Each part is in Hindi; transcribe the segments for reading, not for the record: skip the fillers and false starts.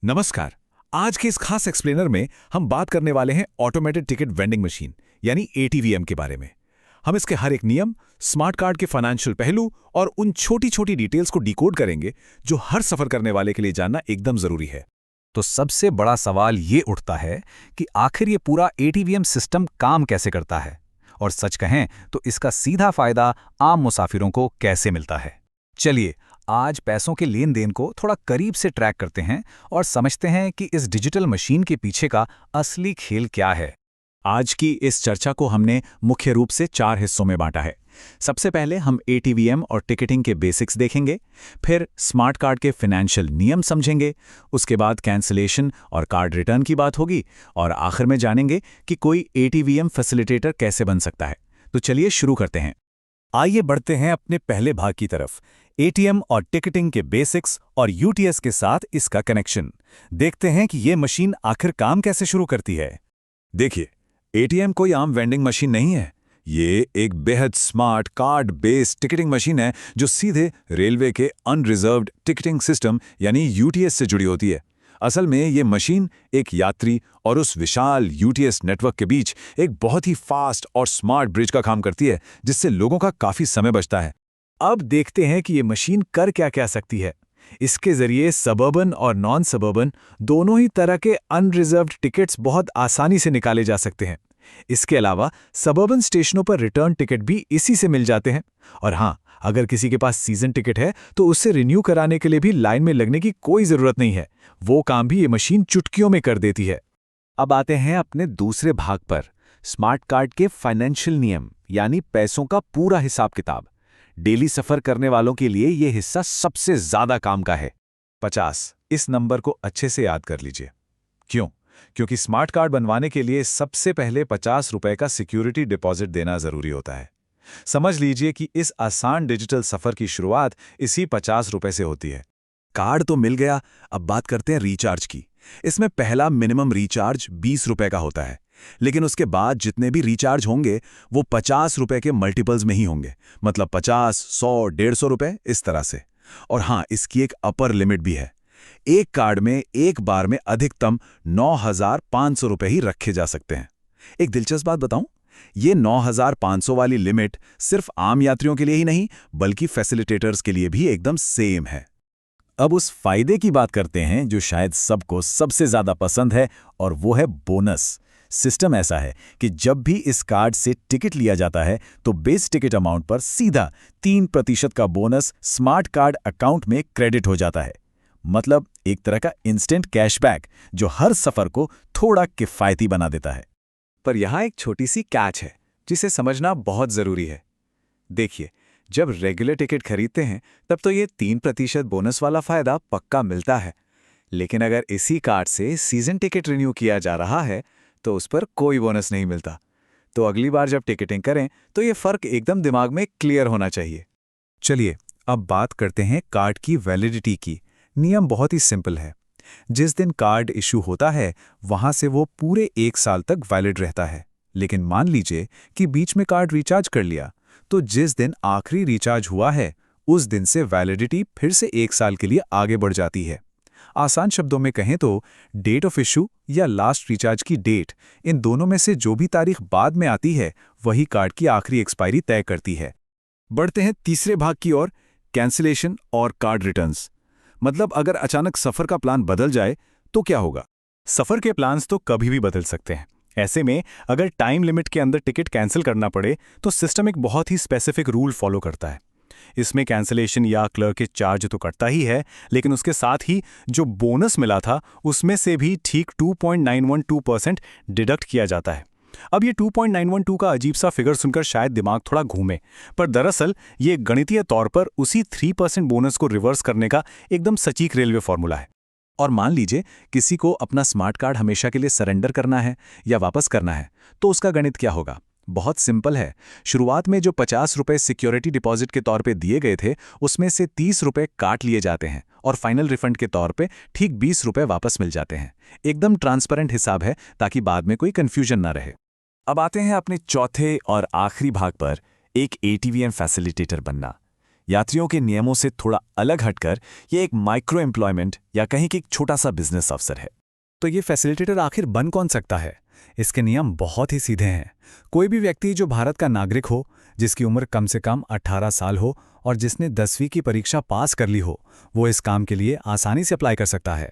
नमस्कार। आज के इस खास एक्सप्लेनर में हम बात करने वाले हैं ऑटोमेटेड टिकट वेंडिंग मशीन यानी एटीवीएम के बारे में। हम इसके हर एक नियम, स्मार्ट कार्ड के फाइनेंशियल पहलू और उन छोटी छोटी डिटेल्स को डिकोड करेंगे जो हर सफर करने वाले के लिए जानना एकदम जरूरी है। तो सबसे बड़ा सवाल ये उठता है कि आखिर ये पूरा एटीवीएम सिस्टम काम कैसे करता है, और सच कहें तो इसका सीधा फायदा आम मुसाफिरों को कैसे मिलता है। चलिए आज पैसों के लेन देन को थोड़ा करीब से ट्रैक करते हैं और समझते हैं कि इस डिजिटल मशीन के पीछे का असली खेल क्या है। आज की इस चर्चा को हमने मुख्य रूप से 4 हिस्सों में बांटा है। सबसे पहले हम एटीवीएम और टिकटिंग के बेसिक्स देखेंगे, फिर स्मार्ट कार्ड के फाइनेंशियल नियम समझेंगे, उसके बाद कैंसिलेशन और कार्ड रिटर्न की बात होगी, और आखिर में जानेंगे कि कोई एटीवीएम फैसिलिटेटर कैसे बन सकता है। तो चलिए शुरू करते हैं। आइए बढ़ते हैं अपने पहले भाग की तरफ, एटीएम और टिकटिंग के बेसिक्स और यूटीएस के साथ इसका कनेक्शन। देखते हैं कि ये मशीन आखिर काम कैसे शुरू करती है। देखिए, एटीएम कोई आम वेंडिंग मशीन नहीं है। ये एक बेहद smart card based ticketing machine है जो सीधे रेलवे के अनरिजर्व्ड टिकटिंग सिस्टम यानी यूटीएस से जुड़ी होती है। असल में ये मशीन एक यात्री और उस विशाल यूटीएस नेटवर्क के बीच एक बहुत ही फास्ट और स्मार्ट ब्रिज का काम करती है, जिससे लोगों का काफी समय बचता है। अब देखते हैं कि ये मशीन कर क्या क्या सकती है। इसके जरिए सबर्बन और नॉन सबर्बन दोनों ही तरह के अनरिजर्व्ड टिकट्स बहुत आसानी से निकाले जा सकते हैं। इसके अलावा सबर्बन स्टेशनों पर रिटर्न टिकट भी इसी से मिल जाते हैं। और हाँ, अगर किसी के पास सीजन टिकट है तो उससे रिन्यू कराने के लिए भी लाइन में लगने की कोई ज़रूरत नहीं है। वो काम भी ये मशीन चुटकियों में कर देती है। अब आते हैं अपने दूसरे भाग पर, स्मार्ट कार्ड के फाइनेंशियल नियम यानी पैसों का पूरा हिसाब किताब। डेली सफ़र करने वालों के लिए ये हिस्सा सबसे ज़्यादा काम का है। 50, इस नंबर को अच्छे से याद कर लीजिए। क्यों? क्योंकि स्मार्ट कार्ड बनवाने के लिए सबसे पहले 50 रुपए का सिक्योरिटी डिपॉजिट देना ज़रूरी होता है। समझ लीजिए कि इस आसान डिजिटल सफ़र की शुरुआत इसी 50 रुपए से होती है। कार्ड तो मिल गया, अब बात करते हैं रिचार्ज की। इसमें पहला मिनिमम रिचार्ज 20 रुपए का होता है, लेकिन उसके बाद जितने भी रिचार्ज होंगे वो 50 रुपए के मल्टीपल्स में ही होंगे, मतलब 50, 100, 150 रुपए, इस तरह से। और हाँ, इसकी एक अपर लिमिट भी है। एक कार्ड में एक बार में अधिकतम 9,500 रुपए ही रखे जा सकते हैं। एक दिलचस्प बात बताऊं, ये 9,500 वाली लिमिट सिर्फ आम यात्रियों के लिए ही नहीं बल्कि फैसिलिटेटर्स के लिए भी एकदम सेम है। अब उस फायदे की बात करते हैं जो शायद सबको सबसे ज़्यादा पसंद है, और वो है बोनस। सिस्टम ऐसा है कि जब भी इस कार्ड से टिकट लिया जाता है तो बेस टिकट अमाउंट पर सीधा 3% का बोनस स्मार्ट कार्ड अकाउंट में क्रेडिट हो जाता है। मतलब एक तरह का इंस्टेंट कैशबैक जो हर सफ़र को थोड़ा किफ़ायती बना देता है। पर यहाँ एक छोटी सी कैच है जिसे समझना बहुत ज़रूरी है। देखिए, जब रेगुलर टिकट खरीदते हैं तब तो ये 3% बोनस वाला फ़ायदा पक्का मिलता है, लेकिन अगर इसी कार्ड से सीजन टिकट रिन्यू किया जा रहा है तो उस पर कोई बोनस नहीं मिलता। तो अगली बार जब टिकटिंग करें तो ये फ़र्क एकदम दिमाग में क्लियर होना चाहिए। चलिए अब बात करते हैं कार्ड की वैलिडिटी की। नियम बहुत ही सिंपल है। जिस दिन कार्ड इशू होता है वहां से वो पूरे 1 साल तक वैलिड रहता है। लेकिन मान लीजिए कि बीच में कार्ड रिचार्ज कर लिया, तो जिस दिन आखिरी रिचार्ज हुआ है उस दिन से वैलिडिटी फिर से 1 साल के लिए आगे बढ़ जाती है। आसान शब्दों में कहें तो डेट ऑफ इशू या लास्ट रिचार्ज की डेट, इन दोनों में से जो भी तारीख बाद में आती है वही कार्ड की आखिरी एक्सपायरी तय करती है। बढ़ते हैं तीसरे भाग की ओर, कैंसिलेशन और कार्ड रिटर्न्स। मतलब अगर अचानक सफ़र का प्लान बदल जाए तो क्या होगा? सफ़र के प्लान्स तो कभी भी बदल सकते हैं। ऐसे में अगर टाइम लिमिट के अंदर टिकट कैंसिल करना पड़े तो सिस्टम एक बहुत ही स्पेसिफिक रूल फॉलो करता है। इसमें कैंसिलेशन या क्लर्क के चार्ज तो कटता ही है, लेकिन उसके साथ ही जो बोनस मिला था उसमें से भी ठीक 2.912% डिडक्ट किया जाता है। अब ये 2.912 का अजीब सा फिगर सुनकर शायद दिमाग थोड़ा घूमे, पर दरअसल ये गणितीय तौर पर उसी 3% बोनस को रिवर्स करने का एकदम सटीक रेलवे फॉर्मूला है। और मान लीजिए किसी को अपना स्मार्ट कार्ड हमेशा के लिए सरेंडर करना है या वापस करना है, तो उसका गणित क्या होगा? बहुत सिंपल है। शुरुआत में जो 50 रुपए सिक्योरिटी डिपॉजिट के तौर पे दिए गए थे उसमें से 30 रुपए काट लिए जाते हैं और फाइनल रिफंड के तौर पे ठीक 20 रुपए वापस मिल जाते हैं। एकदम ट्रांसपेरेंट हिसाब है ताकि बाद में कोई कंफ्यूजन ना रहे। अब आते हैं अपने चौथे और आखिरी भाग पर, एक एटीवीएम फैसिलिटेटर बनना। यात्रियों के नियमों से थोड़ा अलग हटकर ये एक माइक्रो एम्प्लॉयमेंट या कहीं कि एक छोटा सा बिजनेस अवसर है। तो ये फैसिलिटेटर आखिर बन कौन सकता है? इसके नियम बहुत ही सीधे हैं। कोई भी व्यक्ति जो भारत का नागरिक हो, जिसकी उम्र कम से कम 18 साल हो और जिसने 10वीं की परीक्षा पास कर ली हो, वो इस काम के लिए आसानी से अप्लाई कर सकता है।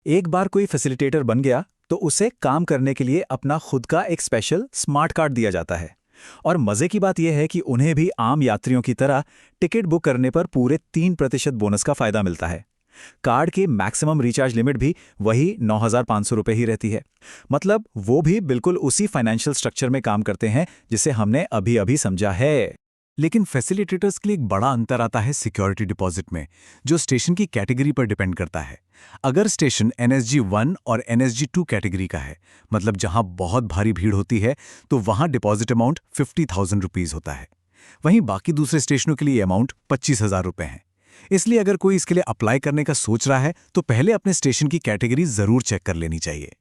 एक बार कोई फैसिलिटेटर बन गया तो उसे काम करने के लिए अपना खुद का एक स्पेशल स्मार्ट कार्ड दिया जाता है। और मजे की बात यह है कि उन्हें भी आम यात्रियों की तरह टिकट बुक करने पर पूरे 3% बोनस का फायदा मिलता है। कार्ड की मैक्सिमम रिचार्ज लिमिट भी वही 9,500 रुपये ही रहती है। मतलब वो भी बिल्कुल उसी फाइनेंशियल स्ट्रक्चर में काम करते हैं जिसे हमने अभी अभी समझा है। लेकिन फैसिलिटेटर्स के लिए एक बड़ा अंतर आता है सिक्योरिटी डिपॉजिट में, जो स्टेशन की कैटेगरी पर डिपेंड करता है। अगर स्टेशन NSG 1 और NSG 2 कैटेगरी का है, मतलब जहां बहुत भारी भीड़ होती है, तो वहां डिपॉजिट अमाउंट 50,000 रुपीज़ होता है। वहीं बाकी दूसरे स्टेशनों के लिए अमाउंट 25,000 रुपये है। इसलिए अगर कोई इसके लिए अप्लाई करने का सोच रहा है तो पहले अपने स्टेशन की कैटेगरी जरूर चेक कर लेनी चाहिए।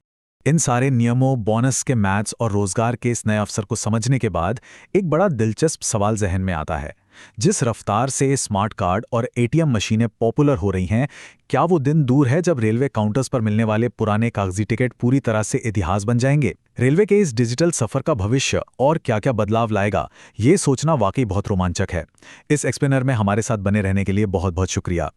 इन सारे नियमों, बोनस के मैथ्स और रोजगार के इस नए अवसर को समझने के बाद एक बड़ा दिलचस्प सवाल जहन में आता है। जिस रफ्तार से स्मार्ट कार्ड और ATM मशीनें पॉपुलर हो रही हैं, क्या वो दिन दूर है जब रेलवे काउंटर्स पर मिलने वाले पुराने कागजी टिकट पूरी तरह से इतिहास बन जाएंगे? रेलवे के इस डिजिटल सफर का भविष्य और क्या-क्या बदलाव लाएगा, ये सोचना वाकई बहुत रोमांचक है। इस एक्सप्लेनर में हमारे साथ बने रहने के लिए बहुत-बहुत शुक्रिया।